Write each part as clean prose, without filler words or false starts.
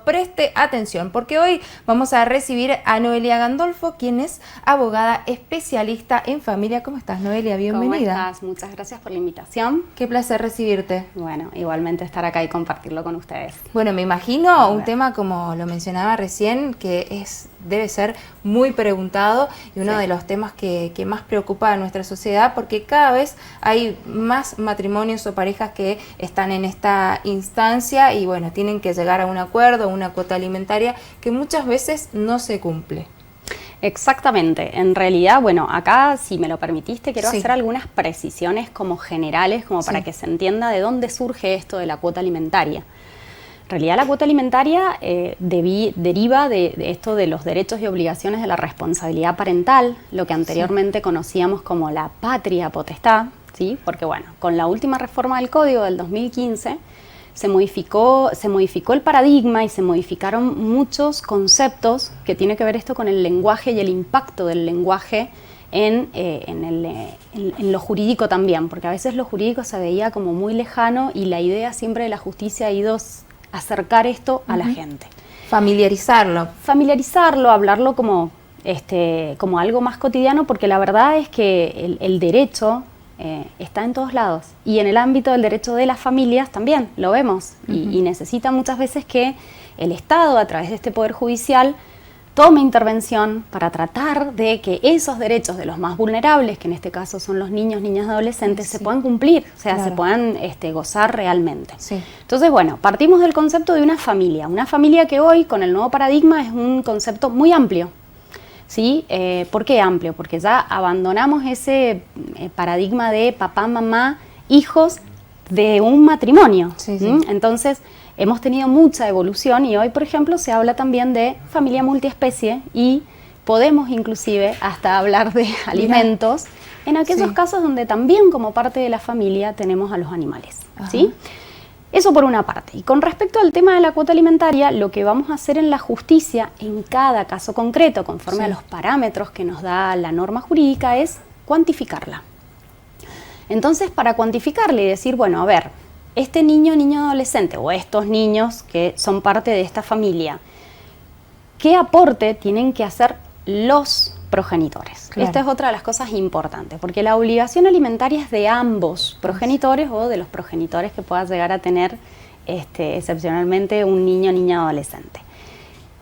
Preste atención porque hoy vamos a recibir a Noelia Gandolfo, quien es abogada especialista en familia. ¿Cómo estás, Noelia? Bienvenida. ¿Cómo estás? Muchas gracias por la invitación. Qué placer recibirte. Bueno, igualmente estar acá y compartirlo con ustedes. Bueno, me imagino un tema como lo mencionaba recién, que debe ser muy preguntado y uno de los temas que más preocupa a nuestra sociedad, porque cada vez hay más matrimonios o parejas que están en esta instancia y bueno, tienen que llegar a un acuerdo, una cuota alimentaria que muchas veces no se cumple. Exactamente. En realidad, bueno, acá, si me lo permitiste, quiero hacer algunas precisiones como generales, como para que se entienda de dónde surge esto de la cuota alimentaria. En realidad, la cuota alimentaria deriva de esto de los derechos y obligaciones de la responsabilidad parental, lo que anteriormente conocíamos como la patria potestad, ¿sí? Porque bueno, con la última reforma del Código del 2015 se modificó el paradigma y se modificaron muchos conceptos que tiene que ver esto con el lenguaje y el impacto del lenguaje en lo jurídico también, porque a veces lo jurídico se veía como muy lejano y la idea siempre de la justicia ha ido acercar esto a la gente. Familiarizarlo, hablarlo como algo más cotidiano, porque la verdad es que el derecho está en todos lados, y en el ámbito del derecho de las familias también lo vemos, y necesita muchas veces que el Estado, a través de este Poder Judicial, tome intervención para tratar de que esos derechos de los más vulnerables, que en este caso son los niños, niñas y adolescentes, se puedan cumplir, o sea, se puedan gozar realmente. Entonces, bueno, partimos del concepto de una familia que hoy, con el nuevo paradigma, es un concepto muy amplio. ¿Sí? ¿Por qué amplio? Porque ya abandonamos ese paradigma de papá, mamá, hijos de un matrimonio. Entonces, hemos tenido mucha evolución y hoy, por ejemplo, se habla también de familia multiespecie y podemos inclusive hasta hablar de alimentos en aquellos casos donde también como parte de la familia tenemos a los animales. ¿Sí? Eso por una parte. Y con respecto al tema de la cuota alimentaria, lo que vamos a hacer en la justicia, en cada caso concreto, conforme a los parámetros que nos da la norma jurídica, es cuantificarla. Entonces, para cuantificarla y decir, bueno, a ver, este niño adolescente o estos niños que son parte de esta familia, ¿qué aporte tienen que hacer los progenitores? Esta es otra de las cosas importantes, porque la obligación alimentaria es de ambos progenitores o de los progenitores que pueda llegar a tener excepcionalmente un niño, niña, adolescente.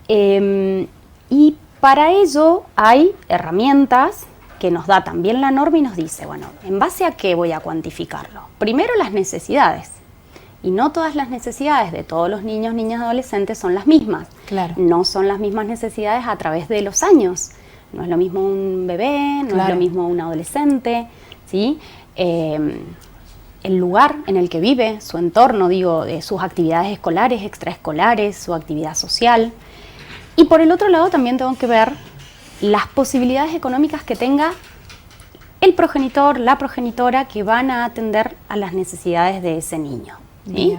Y para ello hay herramientas que nos da también la norma y nos dice, bueno, ¿en base a qué voy a cuantificarlo? Primero, las necesidades. Y no todas las necesidades de todos los niños, niñas, adolescentes son las mismas. No son las mismas necesidades a través de los años. No es lo mismo un bebé, no es lo mismo un adolescente, ¿sí? El lugar en el que vive, su entorno, sus actividades escolares, extraescolares, su actividad social. Y por el otro lado también tengo que ver las posibilidades económicas que tenga el progenitor, la progenitora, que van a atender a las necesidades de ese niño. ¿Sí?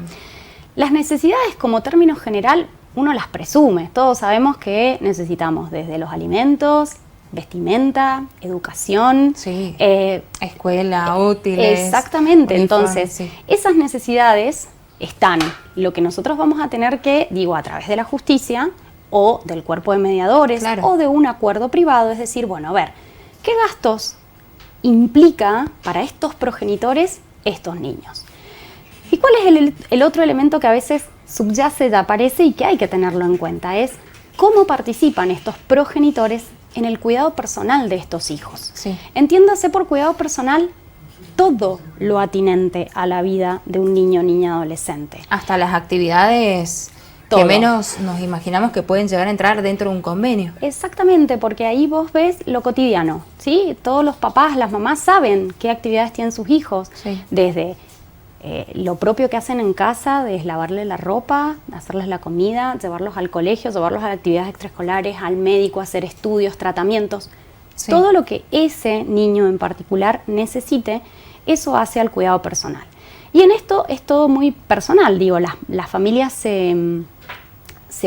Las necesidades, como término general, uno las presume. Todos sabemos que necesitamos desde los alimentos, vestimenta, educación, escuela, útiles. Exactamente. Entonces, esas necesidades están. Lo que nosotros vamos a tener que, a través de la justicia o del cuerpo de mediadores o de un acuerdo privado, es decir, bueno, a ver, ¿qué gastos implica para estos progenitores estos niños? ¿Y cuál es el otro elemento que a veces subyace, aparece y que hay que tenerlo en cuenta? Es cómo participan estos progenitores en el cuidado personal de estos hijos. Entiéndase por cuidado personal todo lo atinente a la vida de un niño, niña, adolescente. Hasta las actividades que menos nos imaginamos que pueden llegar a entrar dentro de un convenio. Exactamente, porque ahí vos ves lo cotidiano, ¿sí? Todos los papás, las mamás saben qué actividades tienen sus hijos, desde lo propio que hacen en casa, de lavarle la ropa, hacerles la comida, llevarlos al colegio, llevarlos a actividades extraescolares, al médico, hacer estudios, tratamientos. Todo lo que ese niño en particular necesite, eso hace al cuidado personal. Y en esto es todo muy personal, las familias se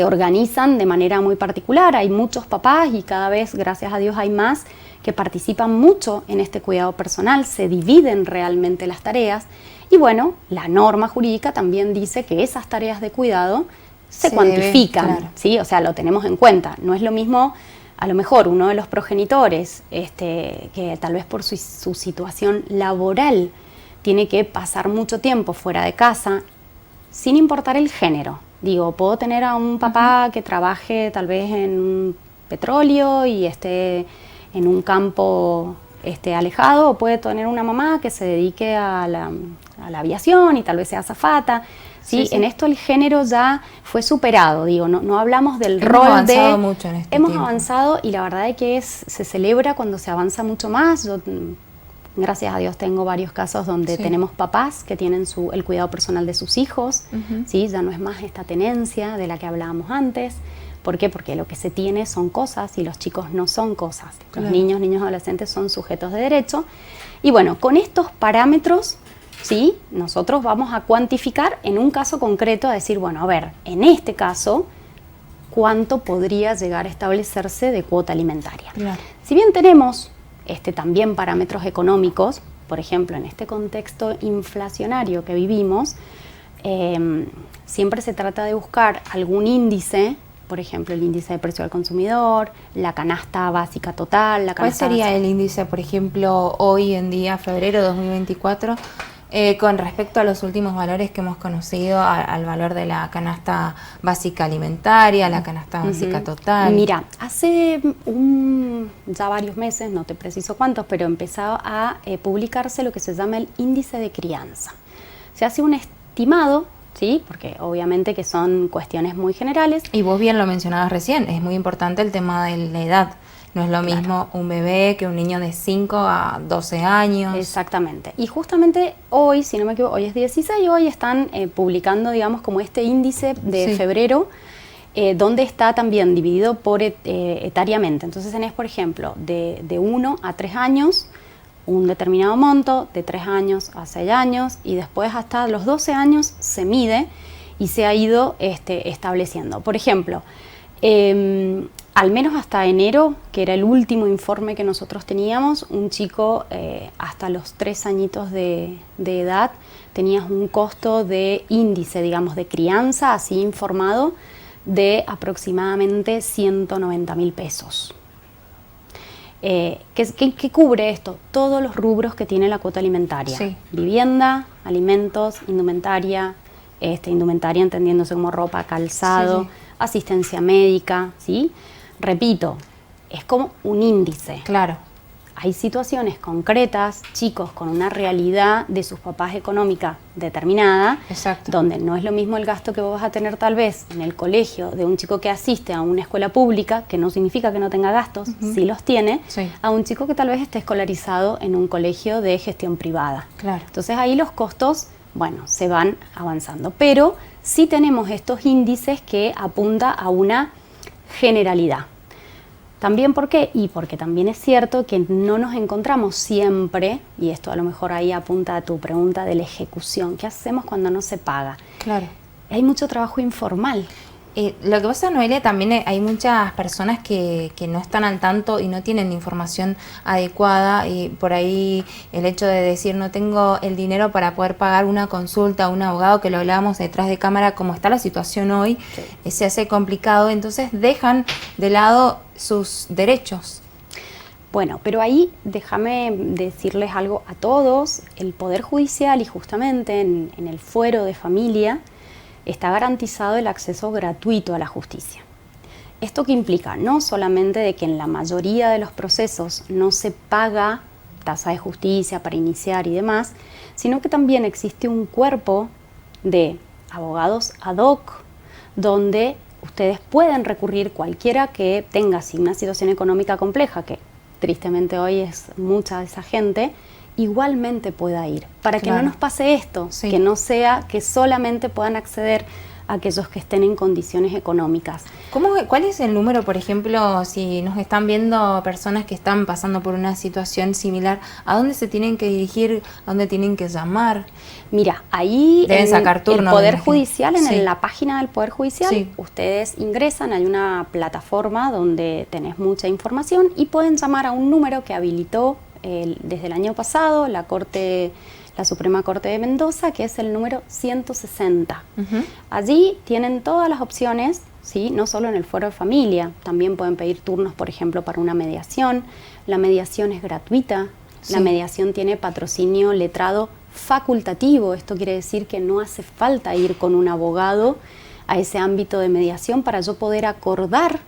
organizan de manera muy particular. Hay muchos papás y cada vez, gracias a Dios, hay más que participan mucho en este cuidado personal, se dividen realmente las tareas. Y bueno, la norma jurídica también dice que esas tareas de cuidado se cuantifican, claro. ¿sí? O sea, lo tenemos en cuenta. No es lo mismo, a lo mejor, uno de los progenitores, que tal vez por su situación laboral tiene que pasar mucho tiempo fuera de casa, sin importar el género. Digo, puedo tener a un papá que trabaje tal vez en petróleo y esté en un campo alejado, o puede tener una mamá que se dedique a la aviación y tal vez sea azafata. ¿Sí? En esto el género ya fue superado, digo, no hablamos del rol hemos avanzado mucho en este hemos tiempo. avanzado, y la verdad es que se celebra cuando se avanza mucho más. Yo, gracias a Dios, tengo varios casos donde tenemos papás que tienen el cuidado personal de sus hijos, ¿sí? Ya no es más esta tenencia de la que hablábamos antes. ¿Por qué? Porque lo que se tiene son cosas y los chicos no son cosas. Claro. Los niños, adolescentes son sujetos de derecho. Y bueno, con estos parámetros, ¿sí? Nosotros vamos a cuantificar en un caso concreto, a decir, bueno, a ver, en este caso, ¿cuánto podría llegar a establecerse de cuota alimentaria? Claro. Si bien tenemos también parámetros económicos, por ejemplo, en este contexto inflacionario que vivimos, siempre se trata de buscar algún índice, por ejemplo, el índice de precio al consumidor, la canasta básica total. ¿Cuál sería el índice, por ejemplo, hoy en día, febrero de 2024, con respecto a los últimos valores que hemos conocido, al valor de la canasta básica alimentaria, la canasta básica total? Mira, hace ya varios meses, no te preciso cuántos, pero empezó a publicarse lo que se llama el índice de crianza. Se hace un estimado, ¿sí? Porque obviamente que son cuestiones muy generales. Y vos bien lo mencionabas recién, es muy importante el tema de la edad. No es lo mismo un bebé que un niño de 5 a 12 años. Exactamente. Y justamente hoy, si no me equivoco, hoy es 16, hoy están publicando, digamos, como este índice de febrero, donde está también dividido por etariamente. Entonces tenés, por ejemplo, de 1 a 3 años, un determinado monto, de 3 años a 6 años, y después hasta los 12 años se mide y se ha ido estableciendo. Por ejemplo, al menos hasta enero, que era el último informe que nosotros teníamos, un chico hasta los 3 añitos de edad tenías un costo de índice, digamos, de crianza, así informado, de aproximadamente 190.000 pesos. ¿Qué cubre esto? Todos los rubros que tiene la cuota alimentaria. Sí. Vivienda, alimentos, indumentaria, indumentaria entendiéndose como ropa, calzado, asistencia médica, ¿sí? Repito, es como un índice. Claro. Hay situaciones concretas, chicos con una realidad de sus papás económica determinada, Exacto. donde no es lo mismo el gasto que vos vas a tener tal vez en el colegio de un chico que asiste a una escuela pública, que no significa que no tenga gastos, sí los tiene, a un chico que tal vez esté escolarizado en un colegio de gestión privada. Claro. Entonces ahí los costos, bueno, se van avanzando, pero sí tenemos estos índices que apunta a una generalidad. También, ¿por qué? Y porque también es cierto que no nos encontramos siempre, y esto a lo mejor ahí apunta a tu pregunta de la ejecución, ¿qué hacemos cuando no se paga? Claro. Hay mucho trabajo informal. Lo que pasa, Noelia, también hay muchas personas que no están al tanto y no tienen información adecuada, y por ahí el hecho de decir no tengo el dinero para poder pagar una consulta a un abogado, que lo hablábamos detrás de cámara, como está la situación hoy, se hace complicado, entonces dejan de lado sus derechos. Bueno, pero ahí déjame decirles algo a todos. El Poder Judicial, y justamente en el fuero de familia, está garantizado el acceso gratuito a la justicia. ¿Esto qué implica? No solamente de que en la mayoría de los procesos no se paga tasa de justicia para iniciar y demás, sino que también existe un cuerpo de abogados ad hoc, donde ustedes pueden recurrir, cualquiera que tenga una situación económica compleja, que tristemente hoy es mucha de esa gente, igualmente pueda ir, para que no nos pase esto, que no sea que solamente puedan acceder a aquellos que estén en condiciones económicas. ¿Cuál es el número, por ejemplo, si nos están viendo personas que están pasando por una situación similar, a dónde se tienen que dirigir, a dónde tienen que llamar? Mira, ahí deben sacar turno, el Poder Judicial, en la página del Poder Judicial, ustedes ingresan, hay una plataforma donde tenés mucha información y pueden llamar a un número que habilitó desde el año pasado la la Suprema Corte de Mendoza, que es el número 160. Ujú. Allí tienen todas las opciones, ¿sí? No solo en el foro de familia, también pueden pedir turnos, por ejemplo, para una mediación. La mediación es gratuita, Sí. la mediación tiene patrocinio letrado facultativo, esto quiere decir que no hace falta ir con un abogado a ese ámbito de mediación para yo poder acordar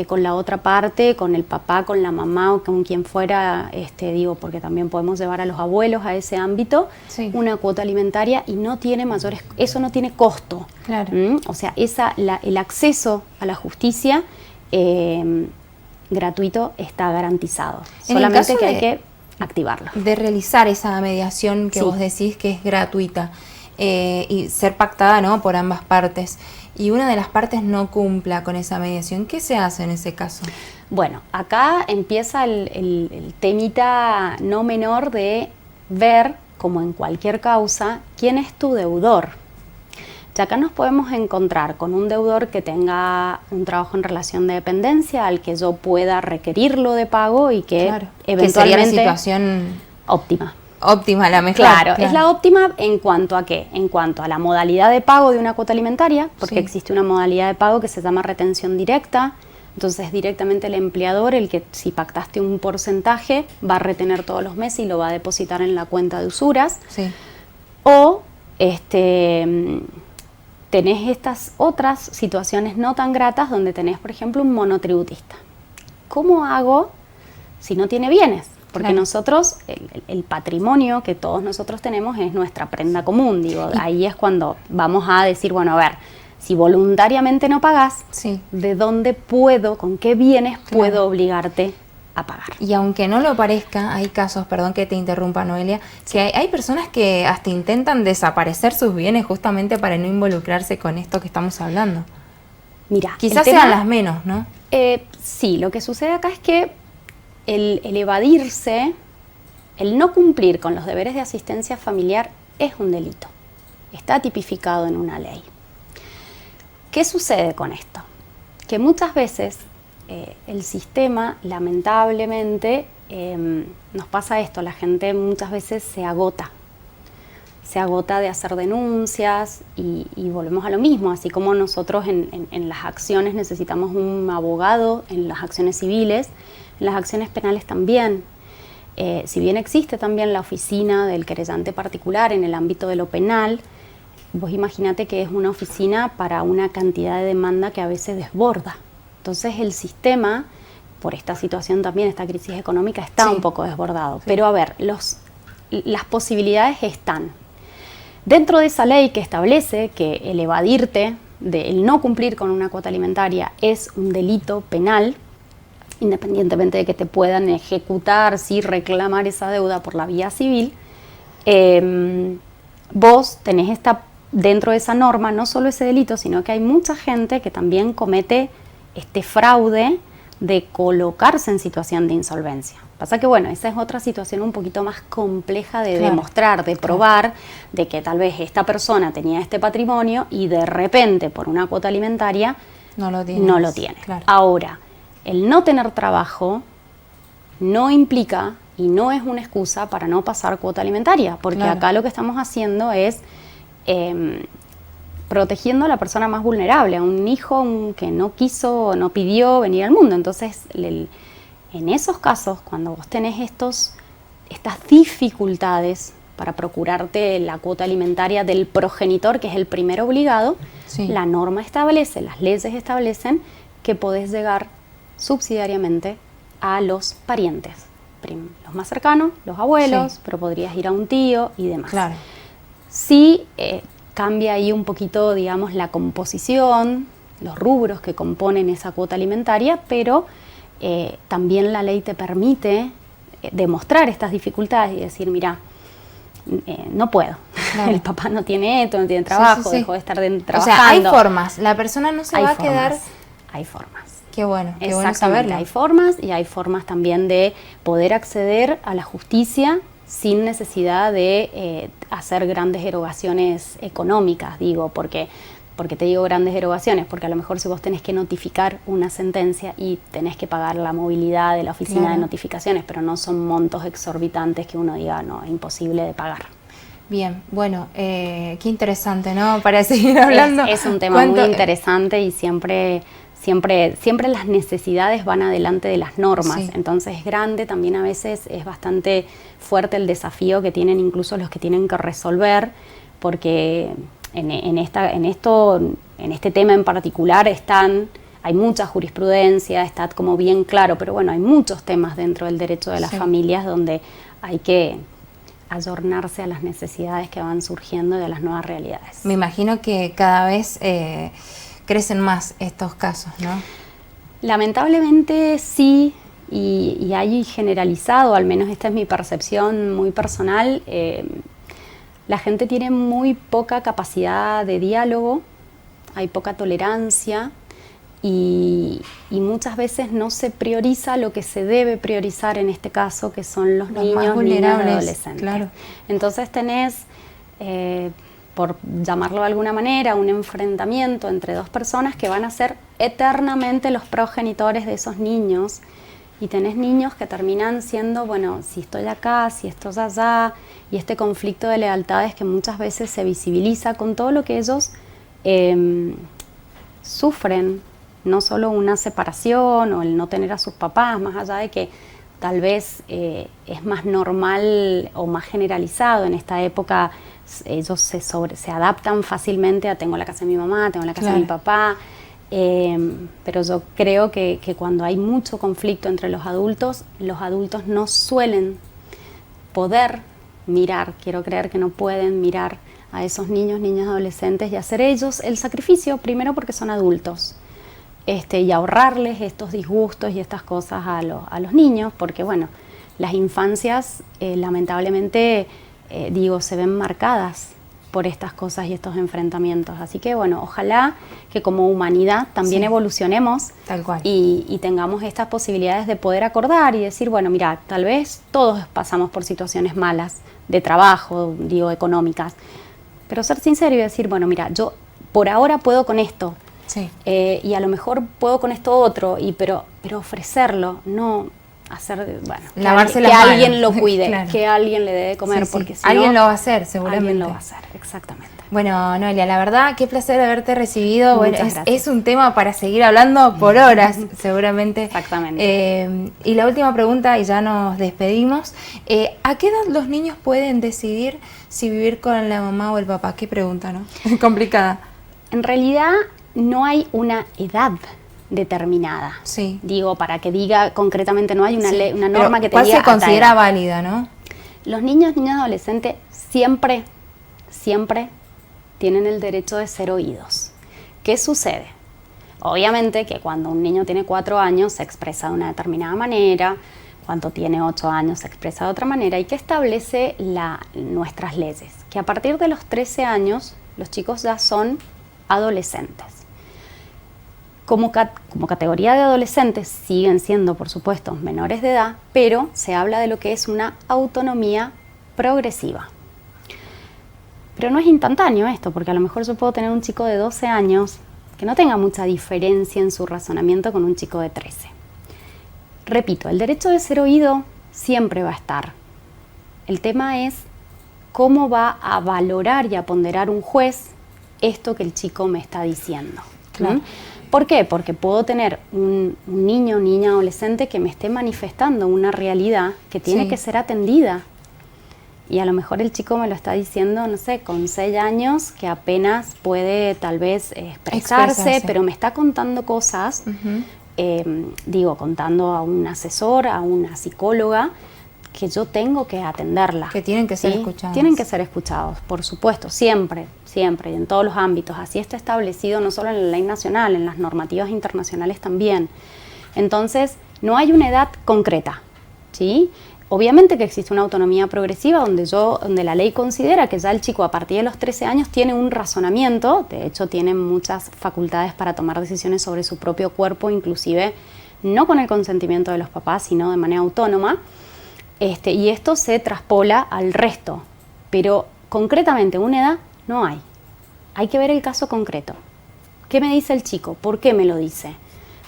con la otra parte, con el papá, con la mamá o con quien fuera, digo, porque también podemos llevar a los abuelos a ese ámbito, Sí. una cuota alimentaria y no tiene mayores, eso no tiene costo. Claro. O sea, el acceso a la justicia gratuito está garantizado. En el Solamente caso que hay de- que activarlo. De realizar esa mediación que Sí. vos decís que es gratuita y ser pactada, ¿no?, por ambas partes, y una de las partes no cumpla con esa mediación, ¿qué se hace en ese caso? Bueno, acá empieza el temita no menor de ver, como en cualquier causa, quién es tu deudor. Ya acá nos podemos encontrar con un deudor que tenga un trabajo en relación de dependencia al que yo pueda requerirlo de pago y que Claro. Que sería eventualmente la situación óptima. óptima, la mejor. Claro, es la óptima en cuanto a qué, en cuanto a la modalidad de pago de una cuota alimentaria, porque Sí. existe una modalidad de pago que se llama retención directa. Entonces directamente el empleador, el que si pactaste un porcentaje, va a retener todos los meses y lo va a depositar en la cuenta de usuras. Sí. O tenés estas otras situaciones no tan gratas donde tenés, por ejemplo, un monotributista. ¿Cómo hago si no tiene bienes? Porque Claro. nosotros, el patrimonio que todos nosotros tenemos es nuestra prenda común. Digo, ahí es cuando vamos a decir, bueno, a ver, si voluntariamente no pagás, Sí. ¿de dónde puedo, con qué bienes Claro. puedo obligarte a pagar? Y aunque no lo parezca, hay casos, perdón que te interrumpa, Noelia, que hay personas que hasta intentan desaparecer sus bienes justamente para no involucrarse con esto que estamos hablando. Mira, Quizás el tema- sean las menos, ¿no? Sí, lo que sucede acá es que el evadirse, el no cumplir con los deberes de asistencia familiar es un delito. Está tipificado en una ley. ¿Qué sucede con esto? Que muchas veces el sistema, lamentablemente, nos pasa esto, la gente muchas veces se agota de hacer denuncias y volvemos a lo mismo, así como nosotros en las acciones necesitamos un abogado, en las acciones civiles, en las acciones penales también. Si bien existe también la oficina del querellante particular en el ámbito de lo penal, vos imagínate que es una oficina para una cantidad de demanda que a veces desborda. Entonces el sistema, por esta situación también, esta crisis económica, está Sí. un poco desbordado. Pero a ver, las posibilidades están. Dentro de esa ley que establece que el evadirte, el no cumplir con una cuota alimentaria es un delito penal, independientemente de que te puedan ejecutar, sí, reclamar esa deuda por la vía civil, vos tenés dentro de esa norma no solo ese delito, sino que hay mucha gente que también comete este fraude de colocarse en situación de insolvencia. Pasa que, bueno, esa es otra situación un poquito más compleja de Claro. demostrar, de probar, de que tal vez esta persona tenía este patrimonio y de repente, por una cuota alimentaria, No lo tiene. no lo tiene. Claro. Ahora, el no tener trabajo no implica y no es una excusa para no pasar cuota alimentaria, porque Claro. acá lo que estamos haciendo es protegiendo a la persona más vulnerable, a un hijo que no quiso o no pidió venir al mundo. Entonces, en esos casos, cuando vos tenés estas dificultades para procurarte la cuota alimentaria del progenitor, que es el primer obligado, Sí. la norma establece, las leyes establecen que podés llegar subsidiariamente a los parientes, los más cercanos, los abuelos, Sí. pero podrías ir a un tío y demás. Claro. Sí, cambia ahí un poquito, digamos, la composición, los rubros que componen esa cuota alimentaria, pero también la ley te permite demostrar estas dificultades y decir, mira, no puedo. Claro. El papá no tiene esto, no tiene trabajo, Sí, sí, sí. dejó de estar O trabajando. sea, hay formas. La persona no se Hay va a formas, quedar. hay formas. Qué bueno Exactamente, saberlo. hay formas y hay formas también de poder acceder a la justicia sin necesidad de hacer grandes erogaciones económicas, digo, porque ¿Por qué te digo grandes erogaciones? Porque a lo mejor si vos tenés que notificar una sentencia y tenés que pagar la movilidad de la oficina de notificaciones, pero no son montos exorbitantes que uno diga, no, es imposible de pagar. Bien, bueno, qué interesante, ¿no? Para seguir hablando. Es un tema muy interesante y siempre las necesidades van adelante de las normas, entonces es grande, también a veces es bastante fuerte el desafío que tienen incluso los que tienen que resolver, porque en este tema en particular hay mucha jurisprudencia, está como bien claro, pero bueno, hay muchos temas dentro del derecho de las familias donde hay que ayornarse a las necesidades que van surgiendo de las nuevas realidades. Me imagino que cada vez crecen más estos casos, ¿no? Lamentablemente sí, y hay generalizado, al menos esta es mi percepción muy personal, la gente tiene muy poca capacidad de diálogo, hay poca tolerancia y muchas veces no se prioriza lo que se debe priorizar en este caso, que son los niños, más vulnerables, niñas, adolescentes. Claro. Entonces tenés, por llamarlo de alguna manera, un enfrentamiento entre dos personas que van a ser eternamente los progenitores de esos niños, y tenés niños que terminan siendo, bueno, si estoy acá, si estoy allá, y este conflicto de lealtades que muchas veces se visibiliza con todo lo que ellos sufren, no solo una separación o el no tener a sus papás, más allá de que tal vez es más normal o más generalizado en esta época, ellos se adaptan fácilmente a tengo la casa de mi mamá, tengo la casa de mi papá, pero yo creo que cuando hay mucho conflicto entre los adultos no suelen poder mirar, quiero creer que no pueden mirar a esos niños, niñas, adolescentes y hacer ellos el sacrificio, primero porque son adultos, y ahorrarles estos disgustos y estas cosas a los niños, porque bueno, las infancias lamentablemente, se ven marcadas por estas cosas y estos enfrentamientos. Así que bueno, ojalá que como humanidad también evolucionemos tal cual. Y tengamos estas posibilidades de poder acordar y decir, bueno, mira, tal vez todos pasamos por situaciones malas de trabajo, económicas, pero ser sincero y decir, bueno, mira, yo por ahora puedo con esto, y a lo mejor puedo con esto otro, pero ofrecerlo, no hacer, bueno, lavarse que alguien lo cuide, claro. Que alguien le dé de comer, porque si alguien no, lo va a hacer, seguramente. Alguien lo va a hacer, exactamente. Bueno, Noelia, la verdad, qué placer haberte recibido. Muchas bueno, gracias. Es un tema para seguir hablando por horas, seguramente. Exactamente. Y la última pregunta, y ya nos despedimos. ¿A qué edad los niños pueden decidir si vivir con la mamá o el papá? Qué pregunta, ¿no? Complicada. En realidad, no hay una edad determinada. Sí. Para que diga concretamente, no hay una ley, una norma que te ¿cuál diga. ¿Cuál se considera válida, no? Los niños, niñas, adolescentes siempre tienen el derecho de ser oídos. ¿Qué sucede? Obviamente que cuando un niño tiene 4 años se expresa de una determinada manera, cuando tiene 8 años se expresa de otra manera, y que establece nuestras leyes, que a partir de los 13 años los chicos ya son adolescentes. Como categoría de adolescentes siguen siendo, por supuesto, menores de edad, pero se habla de lo que es una autonomía progresiva. Pero no es instantáneo esto, porque a lo mejor yo puedo tener un chico de 12 años que no tenga mucha diferencia en su razonamiento con un chico de 13. Repito, el derecho de ser oído siempre va a estar. El tema es cómo va a valorar y a ponderar un juez esto que el chico me está diciendo. Claro. ¿Por qué? Porque puedo tener un niño o niña adolescente que me esté manifestando una realidad que tiene que ser atendida. Y a lo mejor el chico me lo está diciendo, no sé, con 6 años, que apenas puede tal vez expresarse, pero me está contando cosas, contando a un asesor, a una psicóloga, que yo tengo que atenderla. Que tienen que ser escuchados. Tienen que ser escuchados, por supuesto, siempre, y en todos los ámbitos. Así está establecido no solo en la ley nacional, en las normativas internacionales también. Entonces, no hay una edad concreta, ¿sí? Obviamente que existe una autonomía progresiva donde la ley considera que ya el chico a partir de los 13 años tiene un razonamiento, de hecho tiene muchas facultades para tomar decisiones sobre su propio cuerpo, inclusive no con el consentimiento de los papás, sino de manera autónoma, y esto se traspola al resto, pero concretamente una edad no hay. hay que ver el caso concreto. ¿Qué me dice el chico? ¿Por qué me lo dice?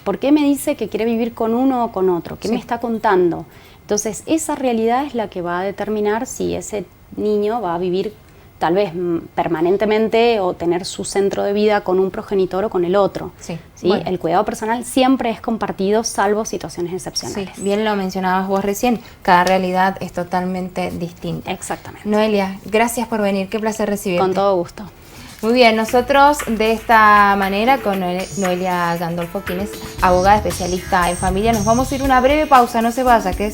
¿Por qué me dice que quiere vivir con uno o con otro? ¿Qué me está contando? Entonces, esa realidad es la que va a determinar si ese niño va a vivir tal vez permanentemente o tener su centro de vida con un progenitor o con el otro. Sí. ¿Sí? Bueno. El cuidado personal siempre es compartido, salvo situaciones excepcionales. Sí, bien lo mencionabas vos recién, cada realidad es totalmente distinta. Exactamente. Noelia, gracias por venir, qué placer recibirte. Con todo gusto. Muy bien, nosotros de esta manera con Noelia Gandolfo, quien es abogada especialista en familia, nos vamos a ir a una breve pausa, no se vaya, que